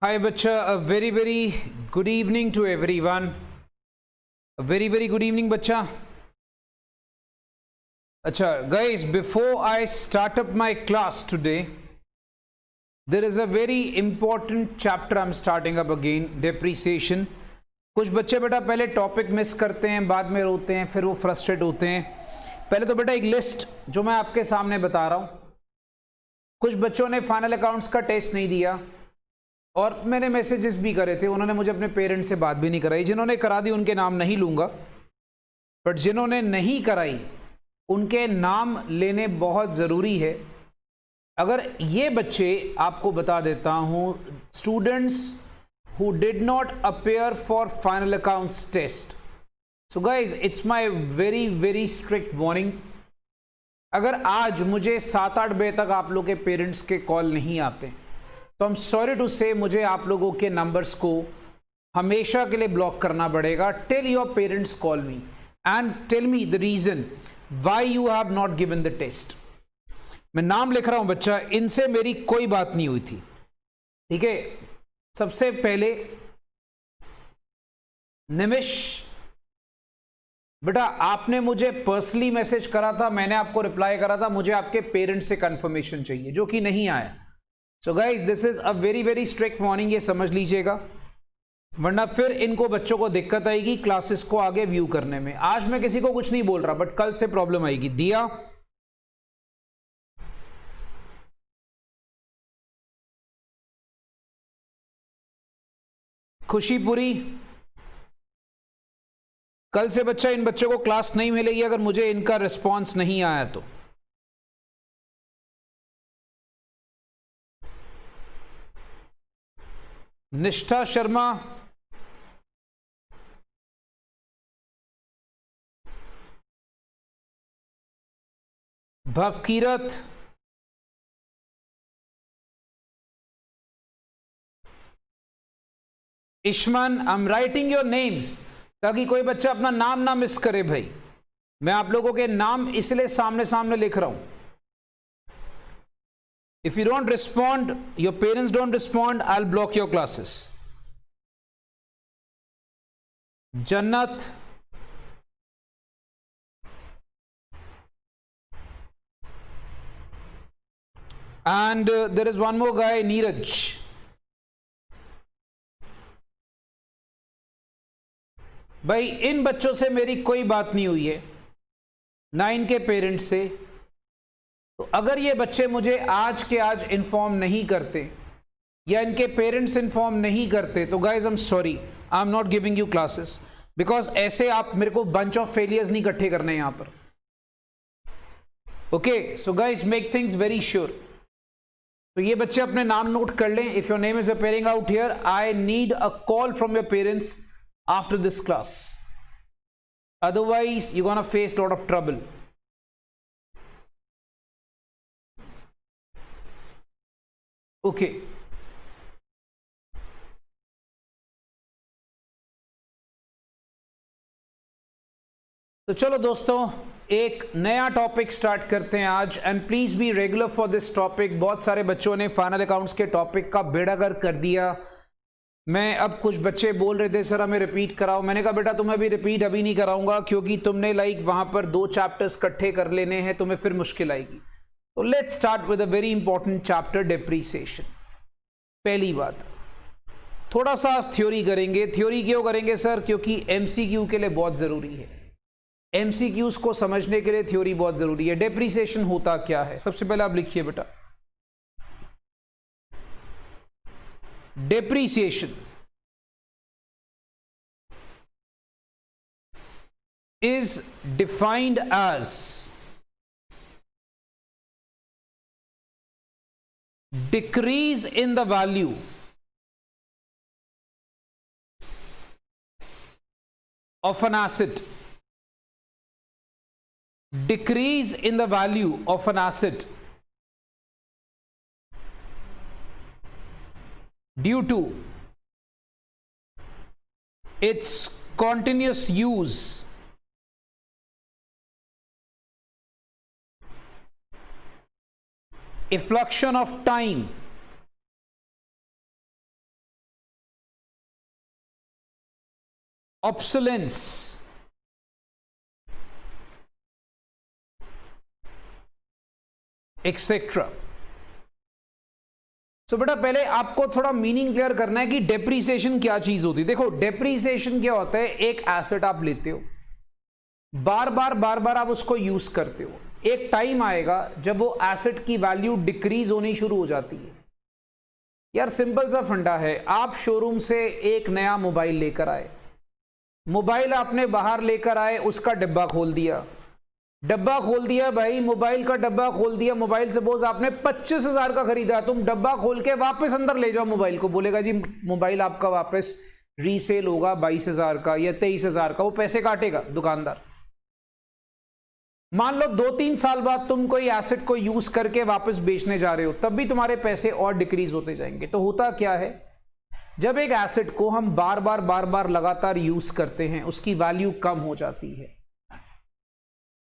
Hi, bacha. A very good evening to everyone. A very good evening, bacha. Acha, guys, before I start up my class today, there is a very important chapter I'm starting up again, depreciation. कुछ बच्चे बेटा पहले topic miss करते हैं, बाद में रोते हैं, फिर वो फ्रस्ट्रेट होते हैं. पहले तो बेटा एक लिस्ट जो मैं आपके सामने बता रहा हूं. कुछ बच्चों ने फाइनल अकाउंट्स का टेस्ट नहीं दिया और मैंने मैसेजेस भी करे थे, उन्होंने मुझे अपने पेरेंट्स से बात भी नहीं कराई. जिन्होंने करा दी उनके नाम नहीं लूंगा, बट जिन्होंने नहीं कराई उनके नाम लेने बहुत ज़रूरी है. अगर ये बच्चे, आपको बता देता हूं, students who did not appear for final accounts test, so guys it's my very strict warning. अगर आज मुझे 7-8 बजे तक आप लोग के पेरेंट्स के कॉल नहीं आते तो आई एम सॉरी टू से मुझे आप लोगों के नंबर्स को हमेशा के लिए ब्लॉक करना पड़ेगा. Tell your parents call me and tell me the reason why you have not given the test. मैं नाम लिख रहा हूं बच्चा, इनसे मेरी कोई बात नहीं हुई थी, ठीक है. सबसे पहले निमिष बेटा, आपने मुझे पर्सनली मैसेज करा था, मैंने आपको रिप्लाई करा था, मुझे आपके पेरेंट्स से कंफर्मेशन चाहिए, जो कि नहीं आया. So guys this is a very strict warning, ये समझ लीजिएगा, वरना फिर इनको बच्चों को दिक्कत आएगी क्लासेस को आगे व्यू करने में. आज मैं किसी को कुछ नहीं बोल रहा, बट कल से प्रॉब्लम आएगी. दिया, खुशीपुरी, कल से बच्चा इन बच्चों को क्लास नहीं मिलेगी अगर मुझे इनका रिस्पॉन्स नहीं आया तो. Nishtha Sharma, Bhavkirat, Ishman. I am writing your names ताकि कोई बच्चा अपना नाम ना मिस करे. भाई मैं आप लोगों के नाम इसलिए सामने सामने लिख रहा हूं. If you don't respond, your parents don't respond, I will block your classes. जन्नत, and there is one more guy, Neeraj. भाई इन बच्चों से मेरी कोई बात नहीं हुई है, ना इनके पेरेंट्स से. तो अगर ये बच्चे मुझे आज के आज इन्फॉर्म नहीं करते या इनके पेरेंट्स इन्फॉर्म नहीं करते तो guys I am sorry, I am not giving you classes, because ऐसे आप मेरे को बंच ऑफ फेलियर्स नहीं इकट्ठे करने यहां पर. Okay, so guys make things very sure. तो ये बच्चे अपने नाम नोट कर लें. If your name is appearing out here, I need a call from your parents after this class, otherwise you're gonna face a lot of trouble. Okay, तो चलो दोस्तों एक नया टॉपिक स्टार्ट करते हैं आज. And please be regular for this topic. बहुत सारे बच्चों ने फाइनल अकाउंट्स के टॉपिक का बेड़ागर्क कर दिया. मैं अब कुछ बच्चे बोल रहे थे सर हमें रिपीट कराओ. मैंने कहा बेटा तुम्हें भी रिपीट अभी नहीं कराऊंगा, क्योंकि तुमने वहां पर 2 चैप्टर्स इकट्ठे कर लेने हैं, तुम्हें फिर मुश्किल आएगी. तो let's start with a very important chapter, depreciation. पहली बात, थोड़ा सा थ्योरी करेंगे. थ्योरी क्यों करेंगे सर? क्योंकि एमसीक्यू के लिए बहुत जरूरी है. एमसीक्यूज को समझने के लिए थ्योरी बहुत जरूरी है. डेप्रीसिएशन होता क्या है? सबसे पहले आप लिखिए बेटा, depreciation is defined as decrease in the value of an asset, decrease in the value of an asset due to its continuous use effluxion of time obsolescence, etcetera. So बेटा पहले आपको थोड़ा मीनिंग क्लियर करना है कि depreciation क्या चीज होती है। देखो डेप्रीसिएशन क्या होता है, एक एसेट आप लेते हो, बार बार आप उसको यूज करते हो, एक टाइम आएगा जब वो एसेट की वैल्यू डिक्रीज होनी शुरू हो जाती है। यार सिंपल सा फंडा है, आप शोरूम से एक नया मोबाइल लेकर आए, मोबाइल आपने बाहर लेकर आए, उसका डिब्बा खोल दिया, डब्बा खोल दिया भाई, मोबाइल का डब्बा खोल दिया, मोबाइल सपोज आपने 25,000 का खरीदा, तुम डब्बा खोल के वापस अंदर ले जाओ मोबाइल को, बोलेगा जी मोबाइल आपका वापस रीसेल होगा 22,000 का या 23,000 का, वो पैसे काटेगा दुकानदार। मान लो 2-3 साल बाद तुम कोई एसेट को यूज करके वापस बेचने जा रहे हो, तब भी तुम्हारे पैसे और डिक्रीज होते जाएंगे। तो होता क्या है, जब एक एसेट को हम बार बार लगातार यूज करते हैं, उसकी वैल्यू कम हो जाती है,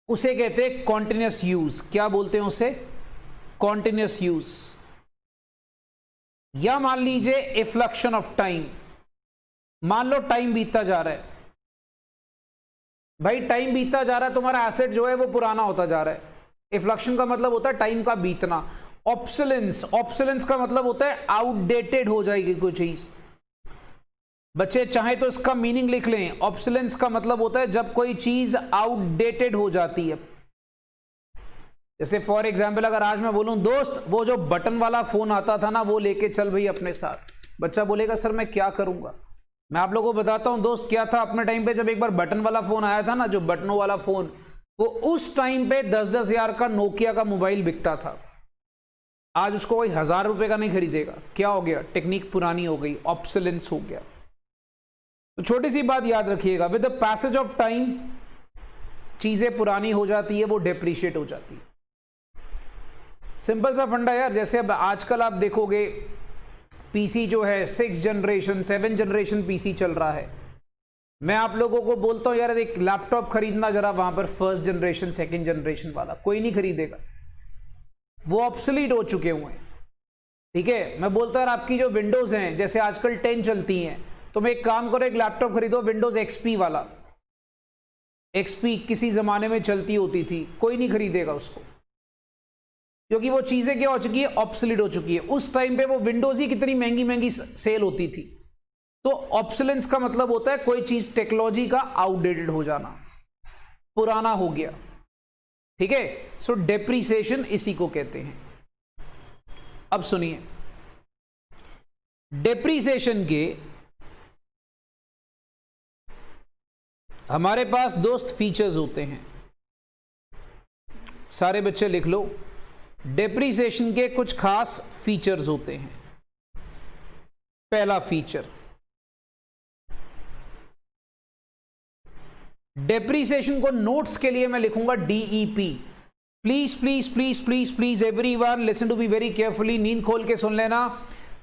उसे कहते हैं कॉन्टिन्यूअस यूज। क्या बोलते हैं उसे? Continuous use. या मान लीजिए इफ्लक्शन ऑफ टाइम, मान लो टाइम बीतता जा रहा है भाई, टाइम बीतता जा रहा है, तुम्हारा एसेट जो है वो पुराना होता जा रहा है। इफ्लक्शन का मतलब होता है टाइम का बीतना। ऑब्सोलेंस, ऑब्सोलेंस का मतलब होता है आउटडेटेड हो जाएगी कोई चीज। बच्चे चाहे तो इसका मीनिंग लिख लें, ऑब्सोलेंस का मतलब होता है जब कोई चीज आउटडेटेड हो जाती है। जैसे फॉर एग्जाम्पल अगर आज मैं बोलूं दोस्त वो जो बटन वाला फोन आता था ना वो लेके चल भाई अपने साथ, बच्चा बोलेगा सर मैं क्या करूंगा। मैं आप लोगों को बताता हूं दोस्त क्या था अपने टाइम पे, जब एक बार बटन वाला फोन आया था ना, जो बटनों वाला फोन, वो उस टाइम पे 10-10 हजार का नोकिया का मोबाइल बिकता था। आज उसको कोई 1000 रुपए का नहीं खरीदेगा। क्या हो गया? टेक्निक पुरानी हो गई, ऑब्सोलेंस हो गया। तो छोटी सी बात याद रखिएगा, with the passage of time चीजें पुरानी हो जाती है, वो डेप्रिशिएट हो जाती है। सिंपल सा फंडा यार। जैसे अब आजकल आप देखोगे पीसी जो है 6 जनरेशन 7 जनरेशन पीसी चल रहा है। मैं आप लोगों को बोलता हूं यार एक लैपटॉप खरीदना जरा, वहां पर 1st जनरेशन 2nd जनरेशन वाला कोई नहीं खरीदेगा, वो ऑब्सोलीट हो चुके हुए हैं। ठीक है, मैं बोलता यार आपकी जो विंडोज हैं जैसे आजकल 10 चलती हैं, तो मैं एक काम करो एक लैपटॉप खरीदो विंडोज एक्सपी वाला। एक्सपी किसी जमाने में चलती होती थी, कोई नहीं खरीदेगा उसको, क्योंकि वो चीजें क्या हो चुकी है, ऑब्सोलीट हो चुकी है। उस टाइम पे वो विंडोज ही कितनी महंगी महंगी सेल होती थी। तो ऑब्सोलेंस का मतलब होता है कोई चीज टेक्नोलॉजी का आउटडेटेड हो जाना, पुराना हो गया। ठीक है, सो डेप्रिसिएशन इसी को कहते हैं। अब सुनिए, डेप्रिसिएशन के हमारे पास दोस्त फीचर्स होते हैं। सारे बच्चे लिख लो, डेप्रिसिएशन के कुछ खास फीचर्स होते हैं। पहला फीचर, डेप्रिसिएशन को नोट्स के लिए मैं लिखूंगा DEP. Please please please please please everyone listen to me very carefully, नींद खोल के सुन लेना।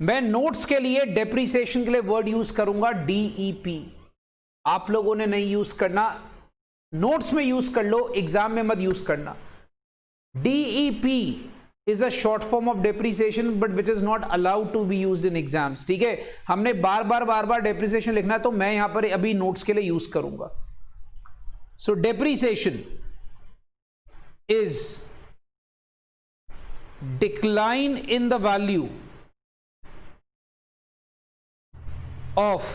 मैं नोट्स के लिए डेप्रिसिएशन के लिए वर्ड यूज करूंगा डीईपी। आप लोगों ने नहीं यूज करना, नोट्स में यूज कर लो, एग्जाम में मत यूज करना। DEP is a short form of depreciation but which is not allowed to be used in exams। ठीक है, हमने बार बार depreciation लिखना है, तो मैं यहां पर अभी नोट्स के लिए यूज करूंगा। So depreciation is decline in the value of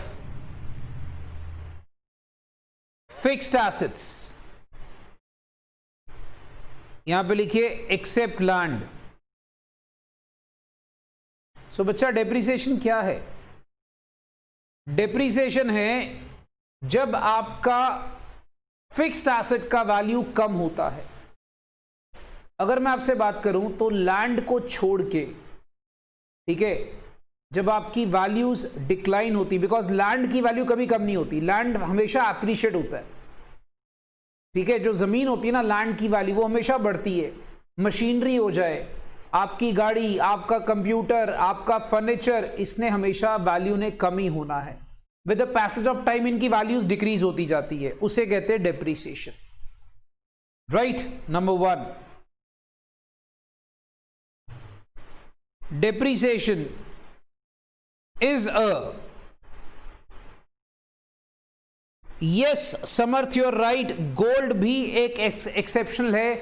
fixed assets। यहां पे लिखिए एक्सेप्ट लैंड। सो बच्चा डेप्रिसिएशन क्या है? डेप्रिसिएशन है जब आपका फिक्स्ड एसेट का वैल्यू कम होता है। अगर मैं आपसे बात करूं तो लैंड को छोड़ के, ठीक है, जब आपकी वैल्यूज डिक्लाइन होती, बिकॉज लैंड की वैल्यू कभी कम नहीं होती, लैंड हमेशा अप्रिशिएट होता है। ठीक है, जो जमीन होती है ना, लैंड की वैल्यू वो हमेशा बढ़ती है। मशीनरी हो जाए, आपकी गाड़ी, आपका कंप्यूटर, आपका फर्नीचर, इसने हमेशा वैल्यू ने कम ही होना है। With the passage of time इनकी वैल्यूज डिक्रीज होती जाती है, उसे कहते हैं depreciation. Right, number 1, depreciation is a yes Samarth you're right, gold भी एक एक्सेप्शनल है,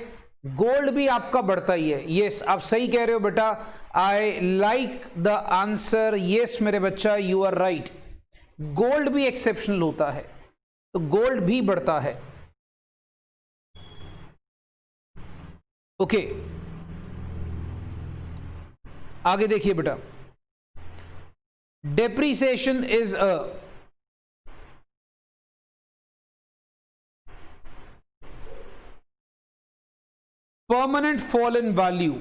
गोल्ड भी आपका बढ़ता ही है। यस आप सही कह रहे हो बेटा, I like the answer, yes मेरे बच्चा यू आर राइट, गोल्ड भी एक्सेप्शनल होता है तो गोल्ड भी बढ़ता है। ओके आगे देखिए बेटा, depreciation is a permanent fall in value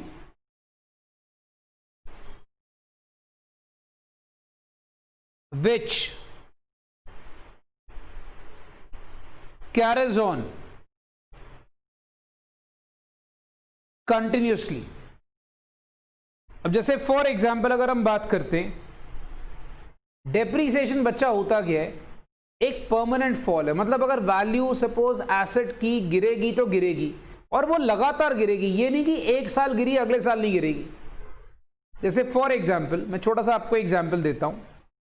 which carries on continuously। अब जैसे फॉर एग्जाम्पल अगर हम बात करते हैं, डेप्रीसिएशन बच्चा होता क्या है, एक परमानेंट फॉल है, मतलब अगर वैल्यू सपोज एसेट की गिरेगी तो गिरेगी और वो लगातार गिरेगी, ये नहीं कि एक साल गिरी अगले साल नहीं गिरेगी। जैसे फॉर एग्जाम्पल मैं छोटा सा आपको एग्जाम्पल देता हूं,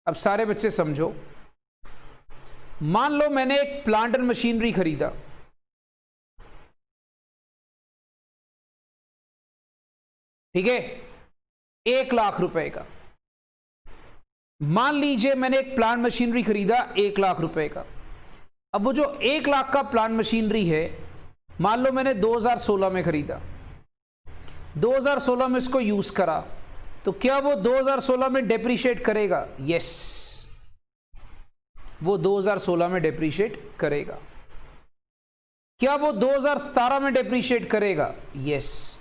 अब सारे बच्चे समझो। मान लो मैंने एक प्लांट एंड मशीनरी खरीदा, ठीक है, 1 लाख रुपए का। मान लीजिए मैंने एक प्लांट मशीनरी खरीदा 1 लाख रुपए का। अब वो जो 1 लाख का प्लांट मशीनरी है, मान लो मैंने 2016 में खरीदा, 2016 में इसको यूज करा, तो क्या वो 2016 में डेप्रीशिएट करेगा? यस वो 2016 में डेप्रीशिएट करेगा। क्या वो 2017 में डेप्रीशिएट करेगा? यस।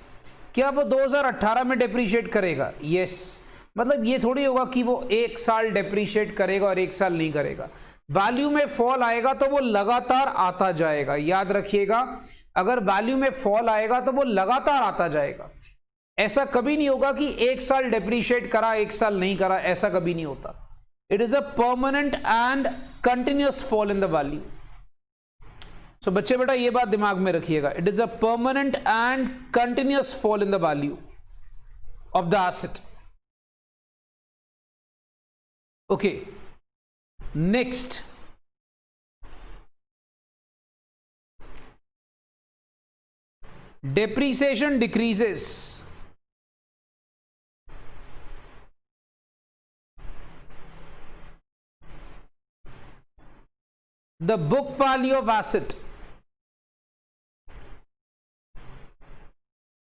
क्या वो 2018 में डेप्रीशिएट करेगा? यस। मतलब ये थोड़ी होगा कि वो 1 साल डेप्रीशिएट करेगा और 1 साल नहीं करेगा। वैल्यू में फॉल आएगा तो वो लगातार आता जाएगा, याद रखिएगा, अगर वैल्यू में फॉल आएगा तो वो लगातार आता जाएगा। ऐसा कभी नहीं होगा कि 1 साल डेप्रीशिएट करा 1 साल नहीं करा, ऐसा कभी नहीं होता। It is a permanent and continuous fall in the value. So बच्चे बेटा ये बात दिमाग में रखिएगा, it is a permanent and continuous fall in the value of the asset. Okay next, depreciation decreases the book value of asset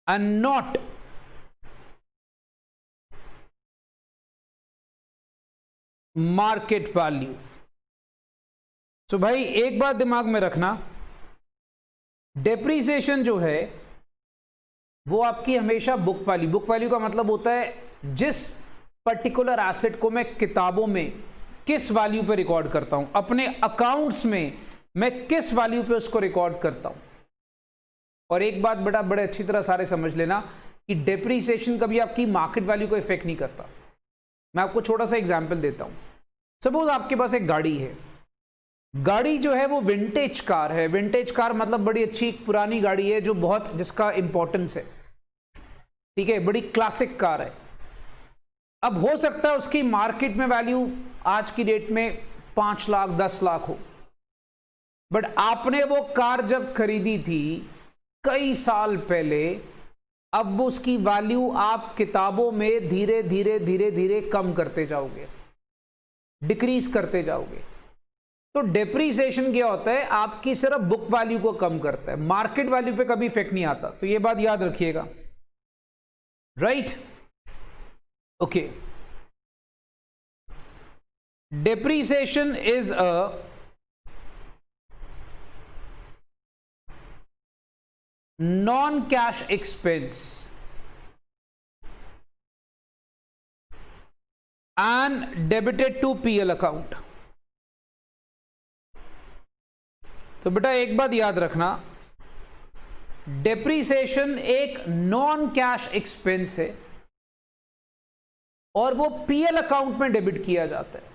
and not market value। तो भाई एक बात दिमाग में रखना, डेप्रीसिएशन जो है वो आपकी हमेशा बुक वैल्यू का मतलब होता है जिस पर्टिकुलर एसेट को मैं किताबों में किस वैल्यू पे रिकॉर्ड करता हूं, अपने अकाउंट्स में मैं किस वैल्यू पे उसको रिकॉर्ड करता हूं। और एक बात बेटा बड़े अच्छी तरह सारे समझ लेना कि डेप्रीसिएशन कभी आपकी मार्केट वैल्यू को इफेक्ट नहीं करता। मैं आपको छोटा सा एग्जांपल देता हूं। सपोज आपके पास एक गाड़ी है, गाड़ी जो है वो विंटेज कार है। विंटेज कार मतलब बड़ी अच्छी पुरानी गाड़ी है जो बहुत जिसका इंपॉर्टेंस है, ठीक है, बड़ी क्लासिक कार है। अब हो सकता है उसकी मार्केट में वैल्यू आज की डेट में 5 लाख 10 लाख हो, बट आपने वो कार जब खरीदी थी कई साल पहले, अब उसकी वैल्यू आप किताबों में धीरे धीरे धीरे धीरे कम करते जाओगे, डिक्रीज करते जाओगे। तो डेप्रीसिएशन क्या होता है, आपकी सिर्फ बुक वैल्यू को कम करता है, मार्केट वैल्यू पे कभी इफेक्ट नहीं आता। तो ये बात याद रखिएगा, right. Okay, depreciation is a non cash expense and debited to PL account। तो बेटा एक बात याद रखना, डेप्रीसिएशन एक नॉन कैश एक्सपेंस है और वो पीएल अकाउंट में डेबिट किया जाता है।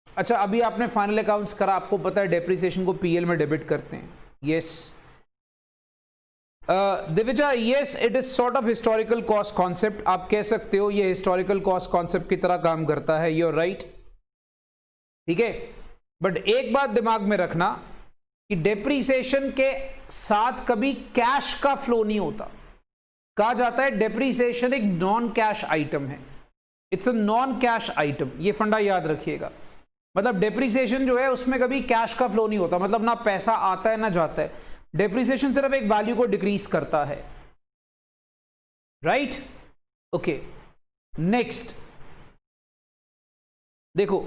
अच्छा, अभी आपने फाइनल अकाउंट्स करा, आपको पता है डेप्रीसिएशन को पीएल में डेबिट करते हैं। Yes Divija, yes it is sort of historical cost concept, आप कह सकते हो ये हिस्टोरिकल कॉस्ट कॉन्सेप्ट की तरह काम करता है। यूर राइट, ठीक है। बट एक बात दिमाग में रखना कि डेप्रीसिएशन के साथ कभी कैश का फ्लो नहीं होता। कहा जाता है डेप्रीसिएशन एक नॉन कैश आइटम है, it's a non cash item. ये फंडा याद रखिएगा। मतलब डेप्रीसिएशन जो है उसमें कभी कैश का फ्लो नहीं होता, मतलब ना पैसा आता है ना जाता है। डेप्रीसिएशन सिर्फ एक वैल्यू को डिक्रीज करता है, राइट? ओके, नेक्स्ट देखो,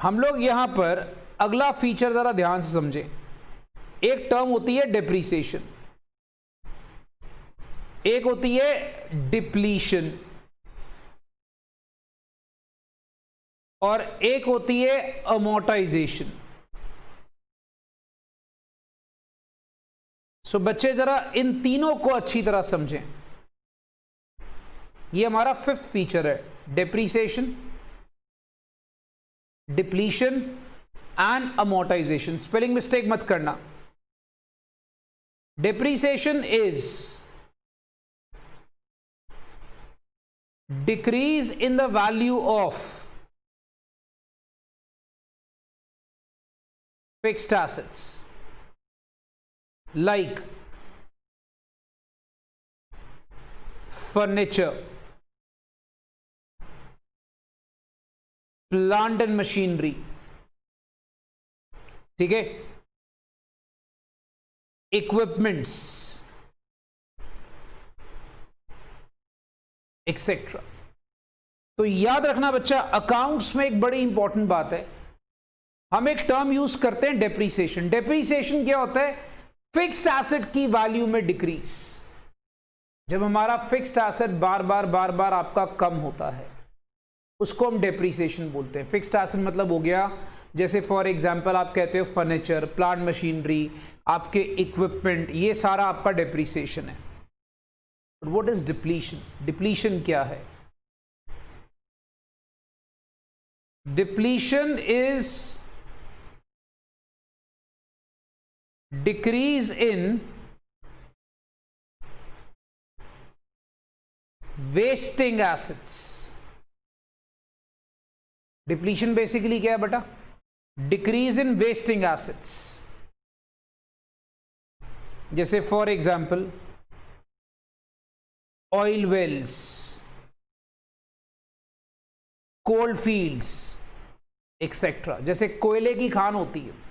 हम लोग यहां पर अगला फीचर जरा ध्यान से समझें। एक टर्म होती है डेप्रीसिएशन, एक होती है डिप्लीशन, और एक होती है अमोर्टाइजेशन। सो बच्चे जरा इन तीनों को अच्छी तरह समझें। ये हमारा फिफ्थ फीचर है, depreciation, depletion and amortisation. Spelling mistake मत करना। Depreciation is decrease in the value of fixed assets like furniture, plant and machinery, ठीक है, equipments, etc. तो याद रखना बच्चा, अकाउंट्स में एक बड़ी इंपॉर्टेंट बात है, हम एक टर्म यूज करते हैं डेप्रीसिएशन। डेप्रीसिएशन क्या होता है? फिक्स्ड एसेट की वैल्यू में डिक्रीज। जब हमारा फिक्स्ड एसेट बार बार आपका कम होता है, उसको हम डेप्रीसिएशन बोलते हैं। फिक्स्ड एसेट मतलब हो गया, जैसे फॉर एग्जांपल आप कहते हो फर्नीचर, प्लांट मशीनरी, आपके इक्विपमेंट, ये सारा आपका डेप्रीसिएशन है। But what is depletion? Depletion क्या है? Depletion is decrease in wasting assets। Depletion basically क्या है बेटा? Decrease in wasting assets. जैसे for example oil wells, coal fields etcetera. जैसे कोयले की खान होती है,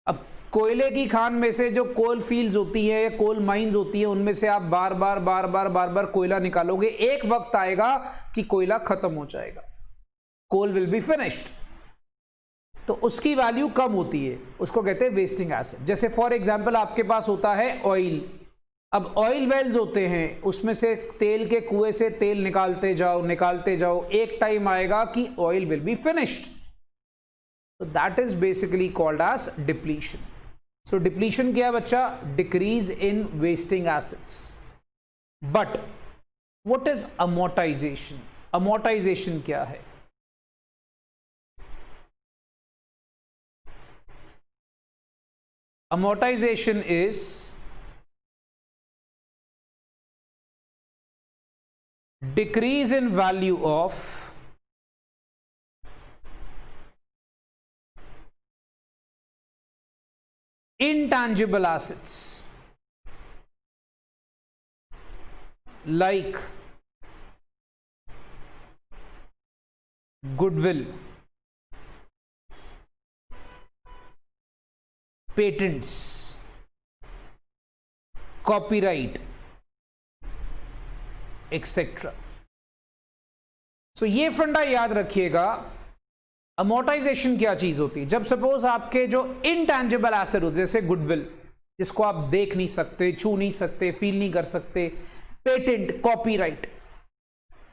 अब कोयले की खान में से जो कोल फील्ड्स होती है या कोल माइंस होती है, उनमें से आप बार बार कोयला निकालोगे, एक वक्त आएगा कि कोयला खत्म हो जाएगा, कोल विल बी फिनिश्ड, तो उसकी वैल्यू कम होती है, उसको कहते हैं वेस्टिंग एसेट। जैसे फॉर एग्जांपल आपके पास होता है ऑयल, अब ऑयल वेल्स होते हैं, उसमें से तेल के कुएं से तेल निकालते जाओ, एक टाइम आएगा कि oil will be finished, so that is basically called as depletion. So depletion क्या है बच्चा? Decrease in wasting assets. But what is amortization? Amortization क्या है? Amortization is decrease in value of intangible assets like goodwill, patents, copyright, etc. So ये फंडा याद रखिएगा। Amortisation क्या चीज होती है? जब सपोज आपके जो इनटैंजिबल एसेट होते हैं, जैसे गुडविल, जिसको आप देख नहीं सकते, छू नहीं सकते, फील नहीं कर सकते, पेटेंट, कॉपीराइट,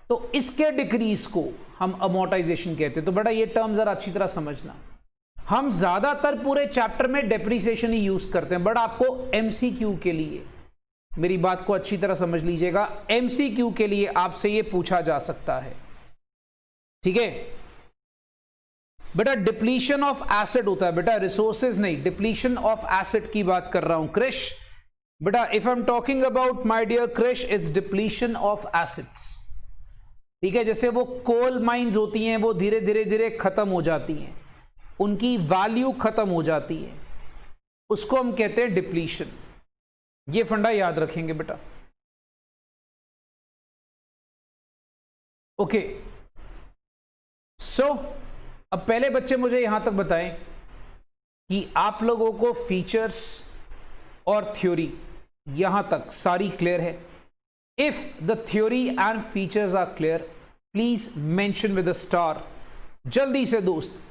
तो इसके डिक्रीज को हम अमोर्टाइजेशन कहते हैं। तो बेटा ये टर्म जरा अच्छी तरह समझना। हम ज्यादातर पूरे चैप्टर में डेप्रीसिएशन ही यूज करते हैं, बट आपको एमसीक्यू के लिए, मेरी बात को अच्छी तरह समझ लीजिएगा, एमसीक्यू के लिए आपसे ये पूछा जा सकता है, ठीक है बेटा। डिप्लीशन ऑफ एसेट होता है बेटा, रिसोर्सेज नहीं, डिप्लीशन ऑफ एसेट की बात कर रहा हूं क्रिश बेटा। If I am talking about my dear Krish, it's depletion of assets, ठीक है। जैसे वो कोल माइंस होती हैं, वो धीरे धीरे खत्म हो जाती हैं, उनकी वैल्यू खत्म हो जाती है, उसको हम कहते हैं डिप्लीशन। ये फंडा याद रखेंगे बेटा। ओके, सो अब पहले बच्चे मुझे यहां तक बताएं कि आप लोगों को फीचर्स और थ्योरी यहां तक सारी क्लियर है। If the theory and features are clear, please mention with a star. जल्दी से दोस्त।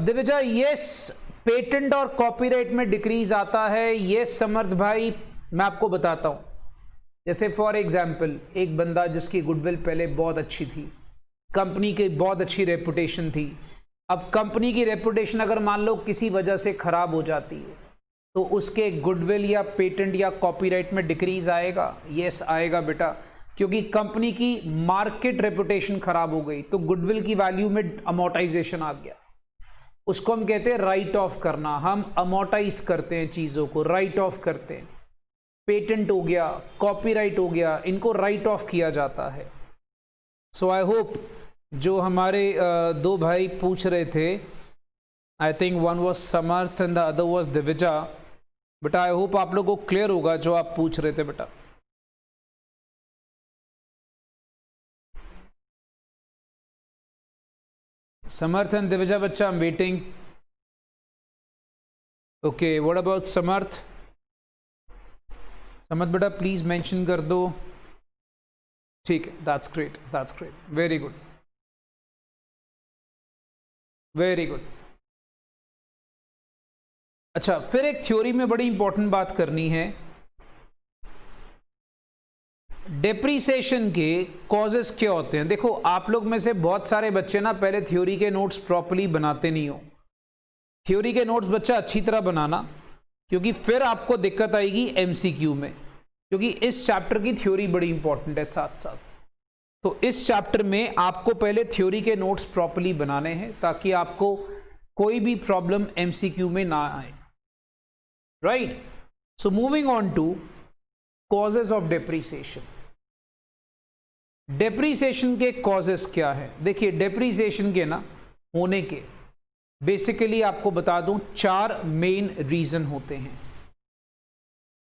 दिव्यजा, यस पेटेंट और कॉपीराइट में डिक्रीज आता है। यस समर्थ भाई, मैं आपको बताता हूं। जैसे फॉर एग्जाम्पल एक बंदा जिसकी गुडविल पहले बहुत अच्छी थी, कंपनी की बहुत अच्छी रेपुटेशन थी, अब कंपनी की रेपुटेशन अगर मान लो किसी वजह से खराब हो जाती है तो उसके गुडविल या पेटेंट या कॉपीराइट में डिक्रीज आएगा। यस आएगा बेटा, क्योंकि कंपनी की मार्केट रेपुटेशन खराब हो गई तो गुडविल की वैल्यू में अमोर्टाइजेशन आ गया। उसको हम कहते हैं राइट ऑफ करना। हम अमोर्टाइज करते हैं चीज़ों को, राइट ऑफ करते हैं। पेटेंट हो गया, कॉपीराइट हो गया, इनको राइट ऑफ किया जाता है। सो आई होप जो हमारे दो भाई पूछ रहे थे, I think one was Samarth and the other was Divija, बेटा आई होप आप लोगों को क्लियर होगा जो आप पूछ रहे थे बेटा। समर्थ एंड दिविजा बच्चा, I am waiting. Okay, what about Samarth? Samarth बेटा प्लीज मेंशन कर दो। ठीक है, that's great, that's great, very good, very good. अच्छा, फिर एक थ्योरी में बड़ी इंपॉर्टेंट बात करनी है। डेप्रीसिएशन के कॉजेस क्या होते हैं? देखो, आप लोग में से बहुत सारे बच्चे ना पहले थ्योरी के नोट्स प्रॉपर्ली बनाते नहीं हो। थ्योरी के नोट्स बच्चा अच्छी तरह बनाना, क्योंकि फिर आपको दिक्कत आएगी एमसीक्यू में, क्योंकि इस चैप्टर की थ्योरी बड़ी इंपॉर्टेंट है साथ साथ। तो इस चैप्टर में आपको पहले थ्योरी के नोट्स प्रॉपर्ली बनाने हैं ताकि आपको कोई भी प्रॉब्लम एमसीक्यू में ना आए। Right, so moving on to causes of depreciation. Depreciation के कॉजेस क्या है? देखिए, डेप्रीसिएशन के ना होने के बेसिकली आपको बता दूं 4 मेन रीजन होते हैं।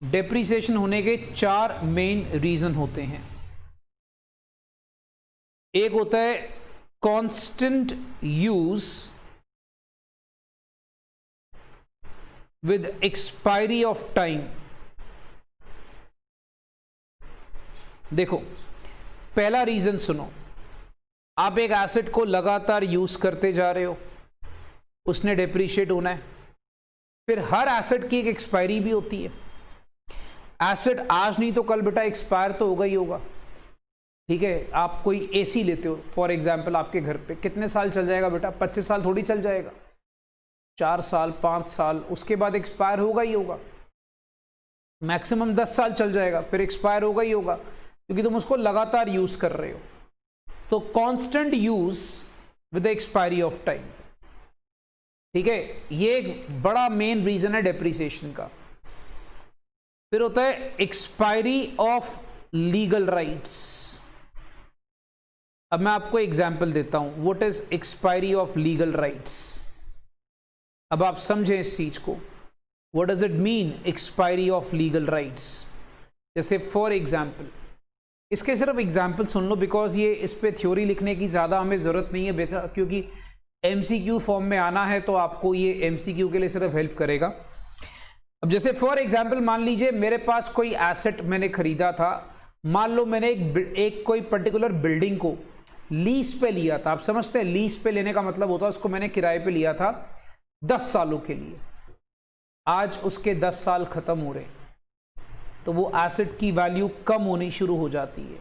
डेप्रीसिएशन होने के 4 मेन रीजन होते हैं। एक होता है constant use with expiry of time. देखो, पहला रीजन सुनो, आप एक एसेट को लगातार यूज करते जा रहे हो, उसने डेप्रीशिएट होना है। फिर हर एसेट की एक एक्सपायरी भी होती है। एसेट आज नहीं तो कल बेटा एक्सपायर तो होगा ही होगा। ठीक है, आप कोई एसी लेते हो फॉर एग्जांपल, आपके घर पे कितने साल चल जाएगा बेटा? 25 साल थोड़ी चल जाएगा, 4 साल 5 साल, उसके बाद एक्सपायर होगा ही होगा। मैक्सिमम 10 साल चल जाएगा, फिर एक्सपायर होगा ही होगा, क्योंकि तुम उसको लगातार यूज कर रहे हो। तो constant use with the expiry of time, ठीक है, ये एक बड़ा मेन रीजन है डेप्रीसिएशन का। फिर होता है एक्सपायरी ऑफ लीगल राइट्स। अब मैं आपको एग्जांपल देता हूं, what is expiry of legal rights. अब आप समझें इस चीज को, what does it mean expiry of legal rights. जैसे फॉर एग्जांपल, इसके सिर्फ एग्जाम्पल सुन लो, बिकॉज ये इस पे थ्योरी लिखने की ज़्यादा हमें ज़रूरत नहीं है बेटा, क्योंकि एमसीक्यू फॉर्म में आना है तो आपको ये एमसीक्यू के लिए सिर्फ हेल्प करेगा। अब जैसे फॉर एग्जाम्पल मान लीजिए मेरे पास कोई एसेट मैंने खरीदा था, मान लो मैंने एक कोई पर्टिकुलर बिल्डिंग को लीज पे लिया था। आप समझते हैं लीज पे लेने का मतलब होता है उसको मैंने किराए पे लिया था 10 सालों के लिए। आज उसके 10 साल खत्म हो रहे, तो वो एसेट की वैल्यू कम होनी शुरू हो जाती है।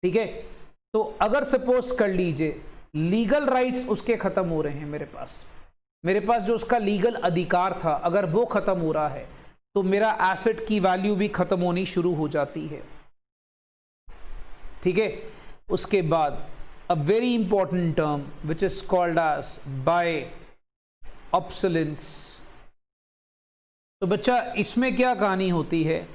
ठीक है, तो अगर सपोज कर लीजिए लीगल राइट्स उसके खत्म हो रहे हैं, मेरे पास जो उसका लीगल अधिकार था अगर वो खत्म हो रहा है, तो मेरा एसेट की वैल्यू भी खत्म होनी शुरू हो जाती है। ठीक है, उसके बाद a very important term which is called age by obsolescence. तो बच्चा इसमें क्या कहानी होती है,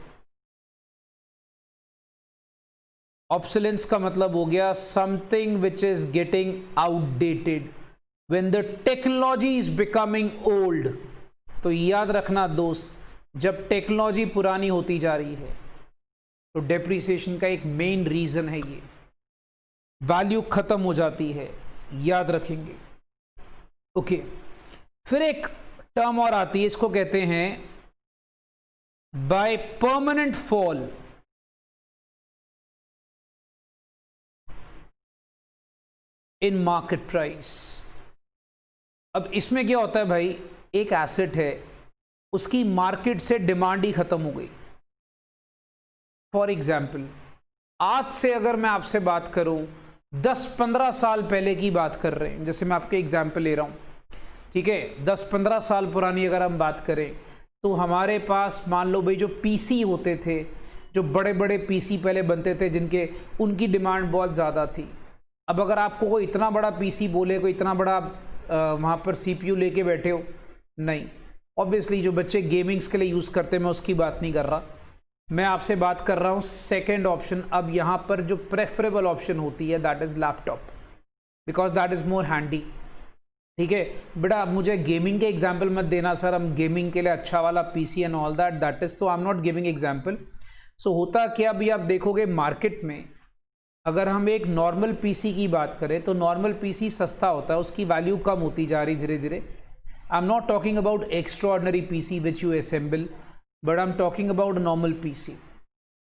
ऑब्सोलेंस का मतलब हो गया something which is getting outdated, when the technology is becoming old. तो याद रखना दोस्त, जब टेक्नोलॉजी पुरानी होती जा रही है तो डेप्रिसिएशन का एक मेन रीजन है ये, वैल्यू खत्म हो जाती है, याद रखेंगे। ओके, फिर एक टर्म और आती है, इसको कहते हैं by permanent fall in market price. अब इसमें क्या होता है भाई, एक एसेट है, उसकी मार्केट से डिमांड ही खत्म हो गई। फॉर एग्जाम्पल, आज से अगर मैं आपसे बात करूं, 10-15 साल पहले की बात कर रहे हैं, जैसे मैं आपके एग्जाम्पल ले रहा हूं, ठीक है, 10-15 साल पुरानी अगर हम बात करें तो हमारे पास मान लो भाई जो पीसी होते थे, जो बड़े बड़े पीसी पहले बनते थे, जिनके उनकी डिमांड बहुत ज़्यादा थी। अब अगर आपको कोई इतना बड़ा पीसी बोले, कोई इतना बड़ा वहाँ पर सीपीयू लेके बैठे हो, नहीं, ऑब्वियसली जो बच्चे गेमिंग्स के लिए यूज़ करते हैं मैं उसकी बात नहीं कर रहा, मैं आपसे बात कर रहा हूँ सेकेंड ऑप्शन। अब यहाँ पर जो प्रेफरेबल ऑप्शन होती है that is laptop, because that is more handy. ठीक है बेटा, मुझे गेमिंग के एग्जाम्पल मत देना सर, हम गेमिंग के लिए अच्छा वाला PC and all that, that is, तो I am not giving example. So होता क्या, अभी आप देखोगे मार्केट में अगर हम एक नॉर्मल पीसी की बात करें तो नॉर्मल पीसी सस्ता होता है, उसकी वैल्यू कम होती जा रही धीरे धीरे। आई am not talking about extraordinary PC which you assemble, but I am talking about normal PC.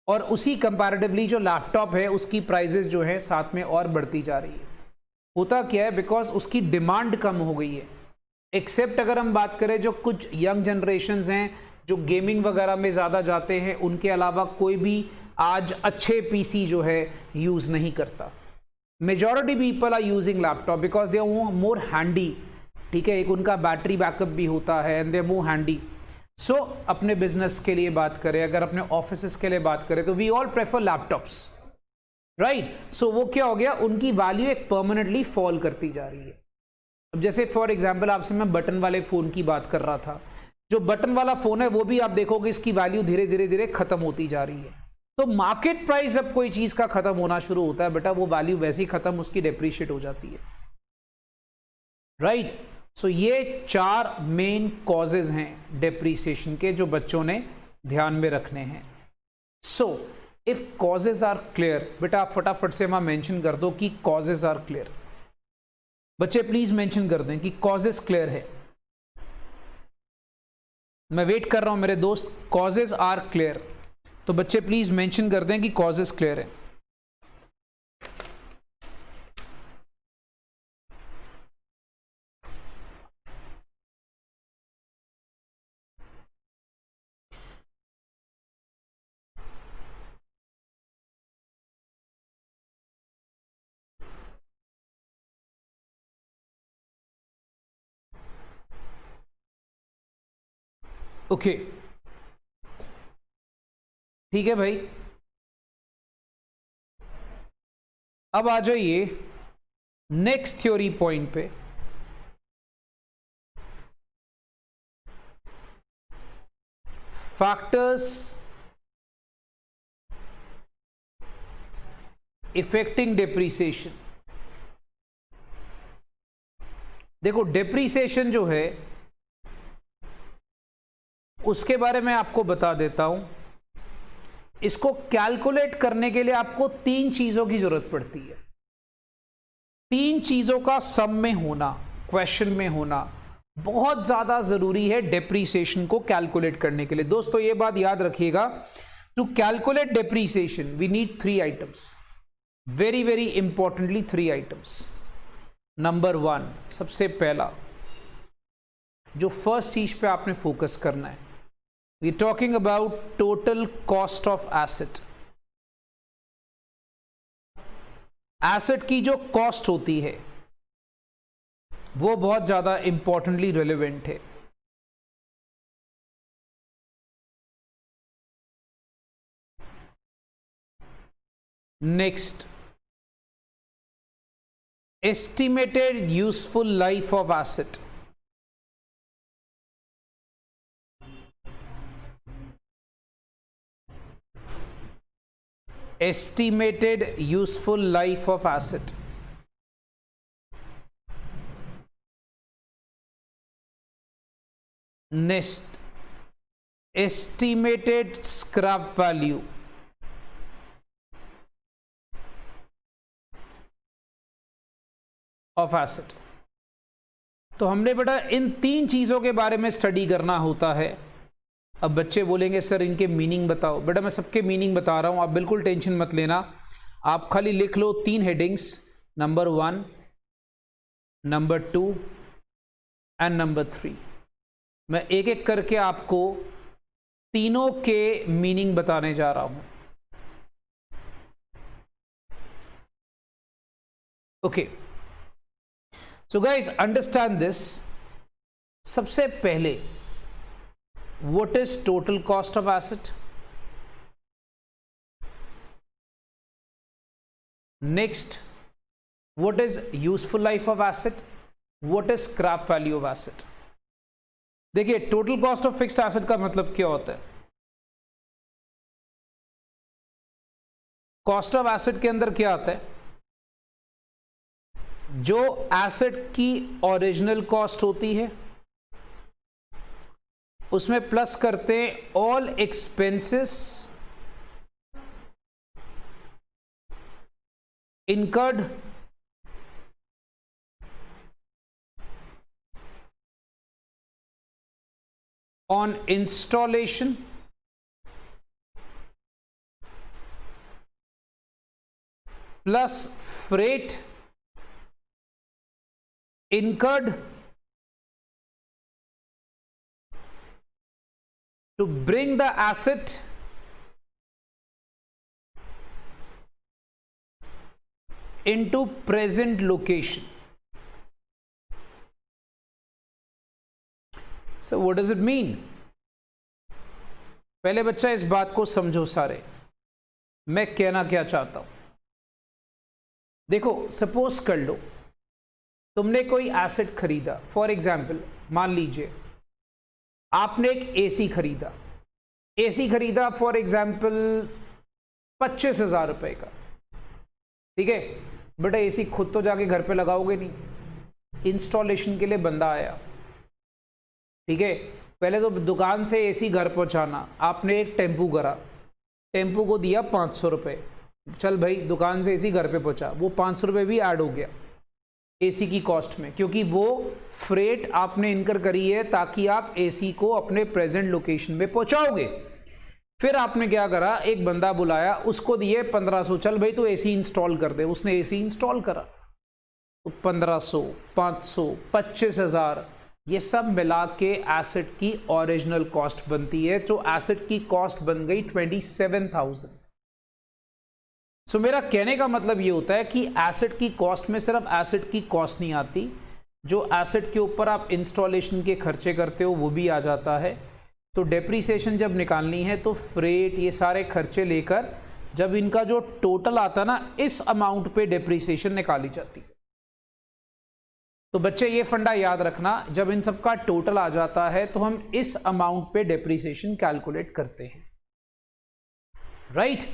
और उसी कंपैरेटिवली जो लैपटॉप है उसकी प्राइजेस जो है साथ में और बढ़ती जा रही है। होता क्या है, बिकॉज उसकी डिमांड कम हो गई है। एक्सेप्ट अगर हम बात करें जो कुछ यंग जनरेशन्स हैं जो गेमिंग वगैरह में ज़्यादा जाते हैं, उनके अलावा कोई भी आज अच्छे पीसी जो है यूज़ नहीं करता। Majority people are using laptop because they are more handy. ठीक है, एक उनका बैटरी बैकअप भी होता है and they are more handy. So अपने बिजनेस के लिए बात करें, अगर अपने ऑफिस के लिए बात करें, तो we all prefer laptops, right. So वो क्या हो गया, उनकी वैल्यू एक परमानेंटली फॉल करती जा रही है। अब जैसे फॉर एग्जांपल आपसे मैं बटन वाले फ़ोन की बात कर रहा था, जो बटन वाला फ़ोन है वो भी आप देखोगे इसकी वैल्यू धीरे धीरे धीरे खत्म होती जा रही है। तो मार्केट प्राइस जब कोई चीज़ का खत्म होना शुरू होता है बेटा, वो वैल्यू वैसे ही खत्म, उसकी डेप्रिशिएट हो जाती है, राइट। सो ये 4 मेन कॉजेज हैं डेप्रीसिएशन के जो बच्चों ने ध्यान में रखने हैं। So if causes are clear, बेटा आप फटाफट से वहां मेंशन कर दो कि कॉजेज आर क्लियर। बच्चे प्लीज मेंशन कर दें कि कॉजेज क्लियर है। मैं वेट कर रहा हूं मेरे दोस्त, कॉजेज आर क्लियर। तो बच्चे प्लीज मेंशन कर दें कि कॉजेज क्लियर है। ओके ठीक है भाई, अब आ जाइए नेक्स्ट थ्योरी पॉइंट पे। Factors affecting depreciation. देखो डेप्रीसिएशन जो है उसके बारे में आपको बता देता हूं। इसको कैलकुलेट करने के लिए आपको 3 चीजों की जरूरत पड़ती है। 3 चीजों का सम में होना, क्वेश्चन में होना बहुत ज्यादा जरूरी है डेप्रीसिएशन को कैलकुलेट करने के लिए। दोस्तों ये बात याद रखिएगा, to calculate depreciation we need 3 items, very very importantly 3 items. Number 1, सबसे पहला जो फर्स्ट चीज पे आपने फोकस करना है, we are talking about total cost of asset. Asset की जो कॉस्ट होती है वो बहुत ज्यादा इंपॉर्टेंटली रिलेवेंट है। Next, estimated useful life of asset. estimated useful life of asset. Next, estimated scrap value of asset. तो हमने बेटा इन तीन चीजों के बारे में स्टडी करना होता है। अब बच्चे बोलेंगे सर इनके मीनिंग बताओ। बेटा मैं सबके मीनिंग बता रहा हूं, आप बिल्कुल टेंशन मत लेना। आप खाली लिख लो तीन headings, number 1, number 2 and number 3। मैं एक एक करके आपको तीनों के मीनिंग बताने जा रहा हूं। Okay, so guys understand this. सबसे पहले what is total cost of asset, next what is useful life of asset, what is scrap value of asset. देखिए total cost of fixed asset का मतलब क्या होता है। कॉस्ट ऑफ एसेट के अंदर क्या आता है, जो एसेट की ओरिजिनल कॉस्ट होती है उसमें प्लस करते हैं all expenses incurred on installation plus freight incurred to bring the asset into present location. So what does it mean? पहले बच्चा इस बात को समझो सारे, मैं कहना क्या चाहता हूं। देखो सपोज कर लो तुमने कोई एसेट खरीदा, फॉर एग्जाम्पल मान लीजिए आपने एक एसी खरीदा। एसी खरीदा फॉर एग्जाम्पल 25,000 रुपए का, ठीक है। बेटा एसी खुद तो जाके घर पे लगाओगे नहीं, इंस्टॉलेशन के लिए बंदा आया, ठीक है। पहले तो दुकान से एसी घर पहुंचाना, आपने एक टेम्पू करा, टेम्पू को दिया 500 रुपये, चल भाई दुकान से एसी घर पे पहुंचा, वो 500 रुपये भी ऐड हो गया एसी की कॉस्ट में, क्योंकि वो फ्रेट आपने इनकर करी है ताकि आप एसी को अपने प्रेजेंट लोकेशन में पहुंचाओगे। फिर आपने क्या करा, एक बंदा बुलाया, उसको दिए 1500, चल भाई तो एसी इंस्टॉल कर दे। उसने एसी इंस्टॉल करा तो 1500, 500, 25,000, ये सब मिला के एसेट की ओरिजिनल कॉस्ट बनती है, जो एसेट की कॉस्ट बन गई 27,000। सो मेरा कहने का मतलब ये होता है कि एसेट की कॉस्ट में सिर्फ एसेट की कॉस्ट नहीं आती, जो एसेट के ऊपर आप इंस्टॉलेशन के खर्चे करते हो वो भी आ जाता है। तो डेप्रीसिएशन जब निकालनी है तो फ्रेट, ये सारे खर्चे लेकर जब इनका जो टोटल आता ना, इस अमाउंट पे डेप्रीसिएशन निकाली जाती है। तो बच्चे ये फंडा याद रखना, जब इन सब का टोटल आ जाता है तो हम इस अमाउंट पे डेप्रीसिएशन कैलकुलेट करते हैं, right.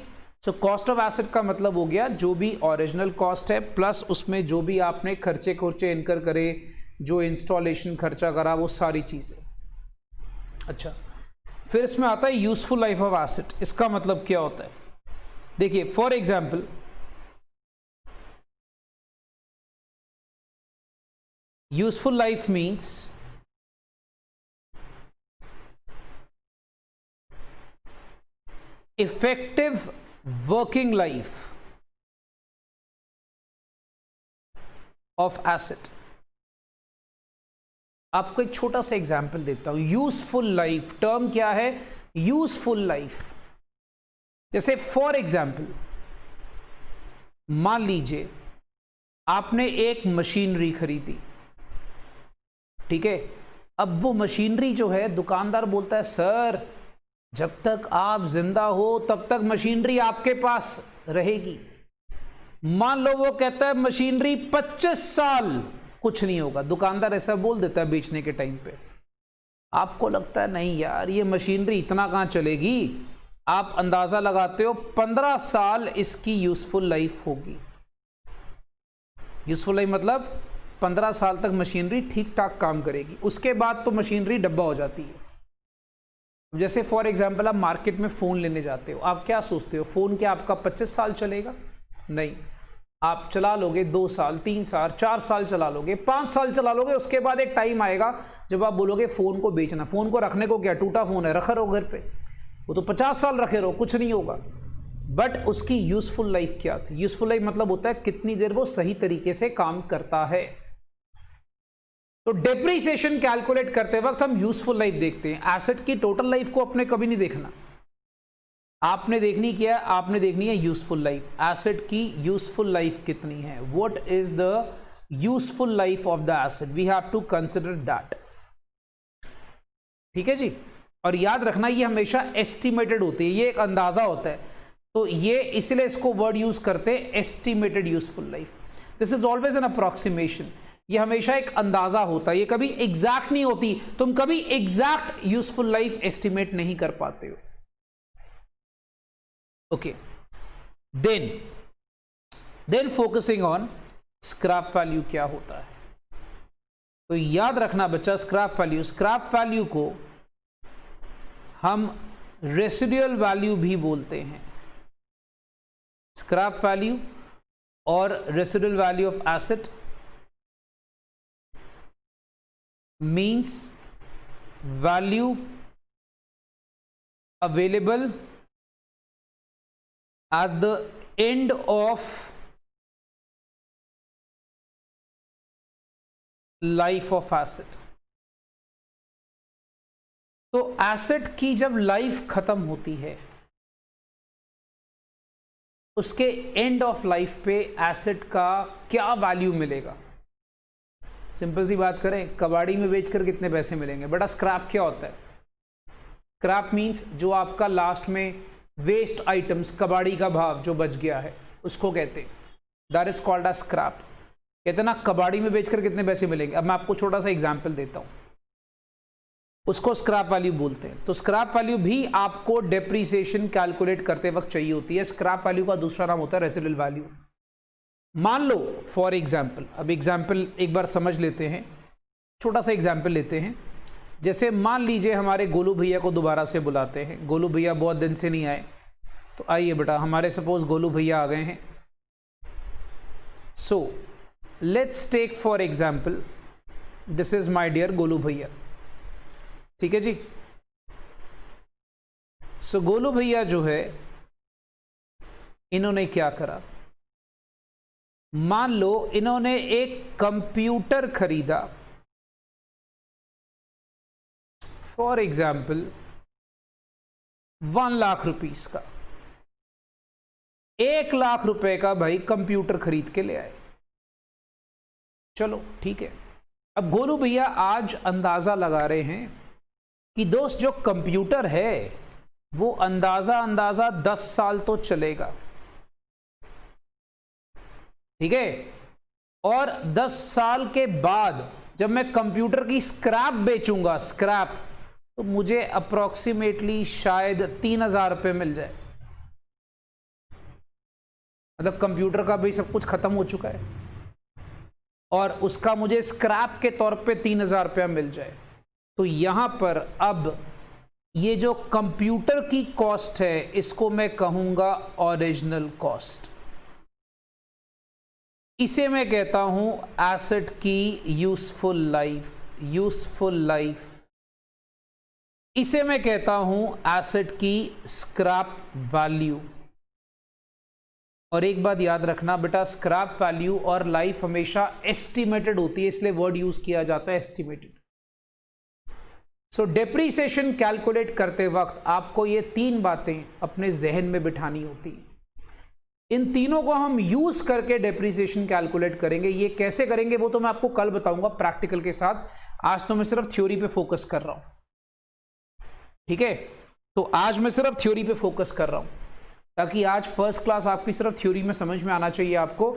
So cost of asset का मतलब हो गया जो भी ओरिजिनल कॉस्ट है प्लस उसमें जो भी आपने खर्चे इनकर करे, जो इंस्टॉलेशन खर्चा करा, वो सारी चीजें। अच्छा, फिर इसमें आता है यूजफुल लाइफ ऑफ एसेट। इसका मतलब क्या होता है, देखिए for example useful life means effective working life of asset। आपको एक छोटा सा एग्जांपल देता हूं। यूजफुल लाइफ टर्म क्या है, यूजफुल लाइफ। जैसे फॉर एग्जांपल मान लीजिए आपने एक मशीनरी खरीदी, ठीक है। अब वो मशीनरी जो है, दुकानदार बोलता है सर जब तक आप जिंदा हो तब तक मशीनरी आपके पास रहेगी। मान लो वो कहता है मशीनरी 25 साल कुछ नहीं होगा, दुकानदार ऐसा बोल देता है बेचने के टाइम पे। आपको लगता है नहीं यार ये मशीनरी इतना कहां चलेगी, आप अंदाजा लगाते हो 15 साल इसकी यूजफुल लाइफ होगी। यूजफुल लाइफ मतलब 15 साल तक मशीनरी ठीक ठाक काम करेगी, उसके बाद तो मशीनरी डब्बा हो जाती है। जैसे फॉर एग्जांपल आप मार्केट में फ़ोन लेने जाते हो, आप क्या सोचते हो फ़ोन क्या आपका 25 साल चलेगा? नहीं, आप चला लोगे 2 साल, 3 साल, 4 साल चला लोगे, 5 साल चला लोगे, उसके बाद एक टाइम आएगा जब आप बोलोगे फ़ोन को बेचना। फ़ोन को रखने को क्या, टूटा फ़ोन है, रखा रहो घर पे, वो तो 50 साल रखे रहो, कुछ नहीं होगा। बट उसकी यूजफुल लाइफ क्या थी? यूजफुल लाइफ मतलब होता है कितनी देर वो सही तरीके से काम करता है। तो डेप्रीसिएशन कैलकुलेट करते वक्त हम यूजफुल लाइफ देखते हैं। एसेट की टोटल लाइफ को अपने कभी नहीं देखना, आपने देखनी क्या है, आपने देखनी है यूजफुल लाइफ। एसेट की यूजफुल लाइफ कितनी है, what is the useful life of the asset, we have to consider that. ठीक है जी, और याद रखना ये हमेशा एस्टिमेटेड होती है, ये एक अंदाजा होता है, तो ये इसलिए इसको वर्ड यूज करते हैं estimated useful life. This is always an approximation, ये हमेशा एक अंदाजा होता है, ये कभी एग्जैक्ट नहीं होती। तुम कभी एग्जैक्ट यूजफुल लाइफ एस्टिमेट नहीं कर पाते हो। Okay, then focusing on scrap value क्या होता है। तो याद रखना बच्चा, स्क्रैप वैल्यू को हम रेसिडुअल वैल्यू भी बोलते हैं। स्क्रैप वैल्यू और residual value of asset means value available at the end of life of asset। तो एसेट की जब लाइफ खत्म होती है, उसके एंड ऑफ लाइफ पे एसेट का क्या वैल्यू मिलेगा। सिंपल सी बात करें, कबाड़ी में बेचकर कितने पैसे मिलेंगे। बड़ा स्क्रैप क्या होता है? स्क्रैप मीन्स जो आपका लास्ट में वेस्ट आइटम्स, कबाड़ी का भाव जो बच गया है, उसको कहते हैं, that is called a scrap. कहते ना कबाड़ी में बेचकर कितने पैसे मिलेंगे। अब मैं आपको छोटा सा एग्जांपल देता हूं, उसको स्क्रैप वैल्यू बोलते हैं। तो स्क्रैप वैल्यू भी आपको डेप्रीसिएशन कैलकुलेट करते वक्त चाहिए होती है। स्क्रैप वैल्यू का दूसरा नाम होता है रेसिडुअल वैल्यू। मान लो फॉर एग्जाम्पल, अब एग्जाम्पल एक बार समझ लेते हैं, छोटा सा एग्जाम्पल लेते हैं। जैसे मान लीजिए हमारे गोलू भैया को दोबारा से बुलाते हैं, गोलू भैया बहुत दिन से नहीं आए, तो आइए बेटा, हमारे सपोज गोलू भैया आ गए हैं। So let's take for example, this is my dear Golu भैया। ठीक है जी। सो गोलू भैया जो है, इन्होंने क्या करा, मान लो इन्होंने एक कंप्यूटर खरीदा फॉर एग्जाम्पल 1 लाख रुपीस का। 1 लाख रुपए का भाई कंप्यूटर खरीद के ले आए। चलो ठीक है। अब गोलू भैया आज अंदाजा लगा रहे हैं कि दोस्त जो कंप्यूटर है वो अंदाजा 10 साल तो चलेगा। ठीक है, और 10 साल के बाद जब मैं कंप्यूटर की स्क्रैप बेचूंगा, स्क्रैप, तो मुझे अप्रोक्सीमेटली शायद 3000 रुपये मिल जाए। मतलब कंप्यूटर का भी सब कुछ खत्म हो चुका है और उसका मुझे स्क्रैप के तौर पे 3000 रुपया मिल जाए। तो यहां पर अब ये जो कंप्यूटर की कॉस्ट है, इसको मैं कहूंगा ओरिजिनल कॉस्ट। इसे मैं कहता हूं एसेट की यूजफुल लाइफ। इसे मैं कहता हूं एसेट की स्क्रैप वैल्यू। और एक बात याद रखना बेटा, स्क्रैप वैल्यू और लाइफ हमेशा एस्टिमेटेड होती है, इसलिए वर्ड यूज किया जाता है एस्टिमेटेड। सो डेप्रीसिएशन कैलकुलेट करते वक्त आपको ये 3 बातें अपने जहन में बिठानी होती है। इन तीनों को हम यूज करके डेप्रीसिएशन कैलकुलेट करेंगे। ये कैसे करेंगे वो तो मैं आपको कल बताऊंगा प्रैक्टिकल के साथ। आज तो मैं सिर्फ थ्योरी पे फोकस कर रहा हूं। ठीक है, तो आज मैं सिर्फ थ्योरी पे फोकस कर रहा हूं, ताकि आज फर्स्ट क्लास आपकी सिर्फ थ्योरी में समझ में आना चाहिए आपको।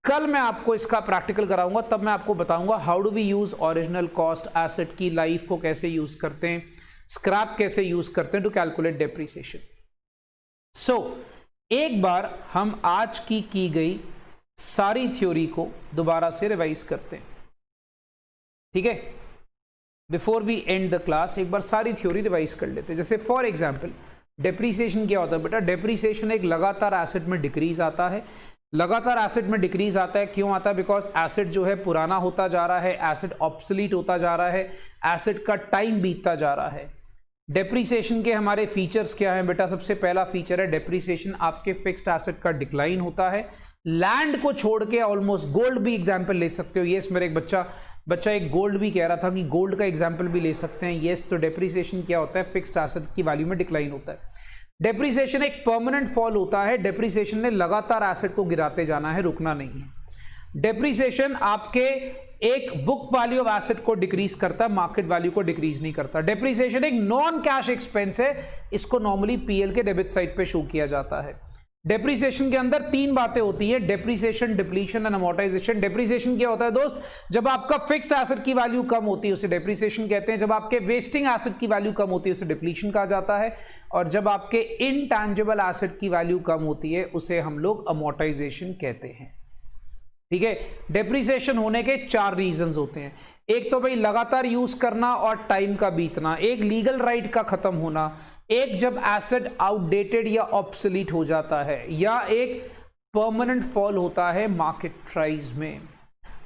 कल मैं आपको इसका प्रैक्टिकल कराऊंगा, तब मैं आपको बताऊंगा how do we use original cost, asset की लाइफ को कैसे यूज करते हैं, स्क्रैप कैसे यूज करते हैं टू कैलकुलेट डेप्रीसिएशन। एक बार हम आज की गई सारी थ्योरी को दोबारा से रिवाइज करते हैं, ठीक है। Before we end the class एक बार सारी थ्योरी रिवाइज कर लेते हैं। जैसे फॉर एग्जांपल डेप्रीसिएशन क्या होता है बेटा? डेप्रीसिएशन एक लगातार एसेट में डिक्रीज आता है। लगातार एसेट में डिक्रीज आता है, क्यों आता है? बिकॉज एसेट जो है पुराना होता जा रहा है, एसेट ऑब्सोलीट होता जा रहा है, एसेट का टाइम बीतता जा रहा है। डेप्रीसिएशन के हमारे फीचर्स क्या हैं बेटा? सबसे पहला फीचर है डेप्रीसिएशन, आपके फिक्स्ड एसेट का डिक्लाइन होता है। लैंड को छोड़ के ऑलमोस्ट, गोल्ड भी एग्जाम्पल ले सकते हो। यस, मेरे एक बच्चा एक गोल्ड भी कह रहा था कि गोल्ड का एग्जाम्पल भी ले सकते हैं। यस, तो डेप्रीसिएशन क्या होता है? फिक्स्ड एसेट की वैल्यू में डिक्लाइन होता है। डेप्रीसिएशन एक परमानेंट फॉल होता है। डेप्रीसिएशन ने लगातार एसेट को गिराते जाना है, रुकना नहीं है। डेप्रीसिएशन आपके एक बुक वैल्यू ऑफ एसेट को डिक्रीज करता है, मार्केट वैल्यू को डिक्रीज नहीं करता। डेप्रीसिएशन एक नॉन कैश एक्सपेंस है, इसको नॉर्मली पीएल के डेबिट साइड पे शो किया जाता है। डेप्रीसिएशन के अंदर तीन बातें होती है, depreciation, depletion and amortisation. Depreciation क्या होता है दोस्त? जब आपका फिक्स्ड एसेट की वैल्यू कम होती है उसे डेप्रीसिएशन कहते हैं। जब आपके वेस्टिंग एसेट की वैल्यू कम होती है उसे डिप्लीशन कहा जाता है। और जब आपके इनटैंजिबल एसेट की वैल्यू कम होती है उसे हम लोग अमोर्टाइजेशन कहते हैं, ठीक है। डेप्रीसिएशन होने के चार रीजंस होते हैं। एक तो भाई लगातार यूज करना और टाइम का बीतना, एक लीगल राइट का खत्म होना, एक जब एसेट आउटडेटेड या ऑब्सोलीट हो जाता है, या एक परमानेंट फॉल होता है मार्केट प्राइस में।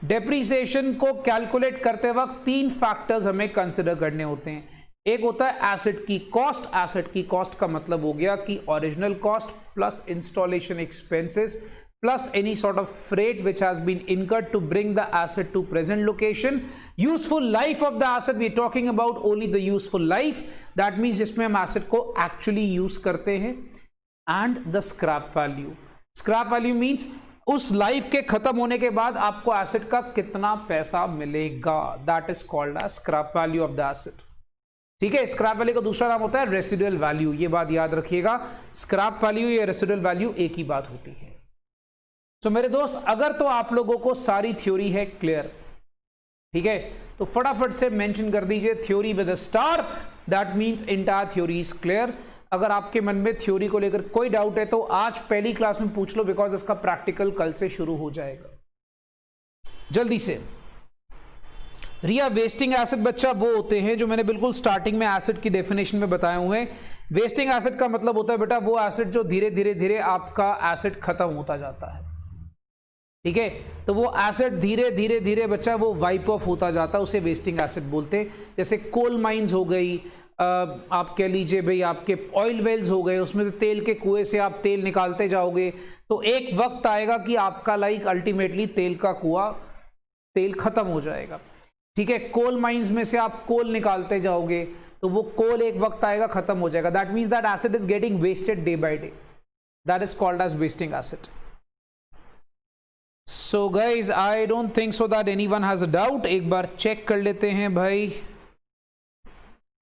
डेप्रीसिएशन को कैलकुलेट करते वक्त तीन फैक्टर्स हमें कंसिडर करने होते हैं। एक होता है एसेट की कॉस्ट। एसेट की कॉस्ट का मतलब हो गया कि original cost plus installation expenses plus any sort of freight which has been incurred to bring the asset to present location. Useful life of the asset, we are talking about only the useful life, that means जिसमें हम asset को actually use करते हैं। and the scrap value. scrap value means उस life के खत्म होने के बाद आपको एसेट का कितना पैसा मिलेगा, that is called as scrap value of the asset, ठीक है। स्क्रैप वैल्यू का दूसरा नाम होता है रेसिडुअल वैल्यू, ये बात याद रखिएगा। स्क्रैप वैल्यू या रेसिडुअल वैल्यू एक ही बात होती है। तो मेरे दोस्त, अगर तो आप लोगों को सारी थ्योरी है क्लियर, ठीक है, तो फटाफट से मेंशन कर दीजिए theory with a star, that means entire theory is clear. अगर आपके मन में थ्योरी को लेकर कोई डाउट है तो आज पहली क्लास में पूछ लो, बिकॉज इसका प्रैक्टिकल कल से शुरू हो जाएगा। जल्दी से रिया, वेस्टिंग एसेट बच्चा वो होते हैं जो मैंने बिल्कुल स्टार्टिंग में एसेट की डेफिनेशन में बताए हुए हैं। वेस्टिंग एसेट का मतलब होता है बेटा वो एसेट जो धीरे धीरे धीरे आपका एसेट खत्म होता जाता है, ठीक है। तो वो एसेट धीरे धीरे धीरे बच्चा वो वाइप ऑफ होता जाता है, उसे वेस्टिंग एसेट बोलते हैं। जैसे कोल माइंस हो गई, आप कह लीजिए भाई आपके ऑयल वेल्स हो गए, उसमें से तेल के कुएं से आप तेल निकालते जाओगे तो एक वक्त आएगा कि आपका लाइक अल्टीमेटली तेल का कुआं, तेल खत्म हो जाएगा, ठीक है। कोल माइंस में से आप कोल निकालते जाओगे तो वो कोल एक वक्त आएगा खत्म हो जाएगा। That means that asset is getting wasted day by day, that is called as wasting asset. So guys, I don't think so that anyone has a doubt. एक बार चेक कर लेते हैं भाई।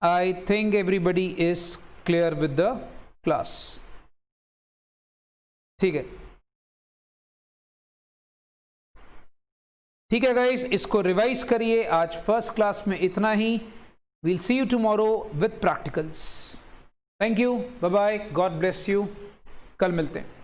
I think everybody is clear with the class, ठीक है। ठीक है guys, इसको रिवाइज करिए। आज फर्स्ट क्लास में इतना ही। We'll see you tomorrow with practicals. Thank you, bye bye, God bless you, कल मिलते हैं।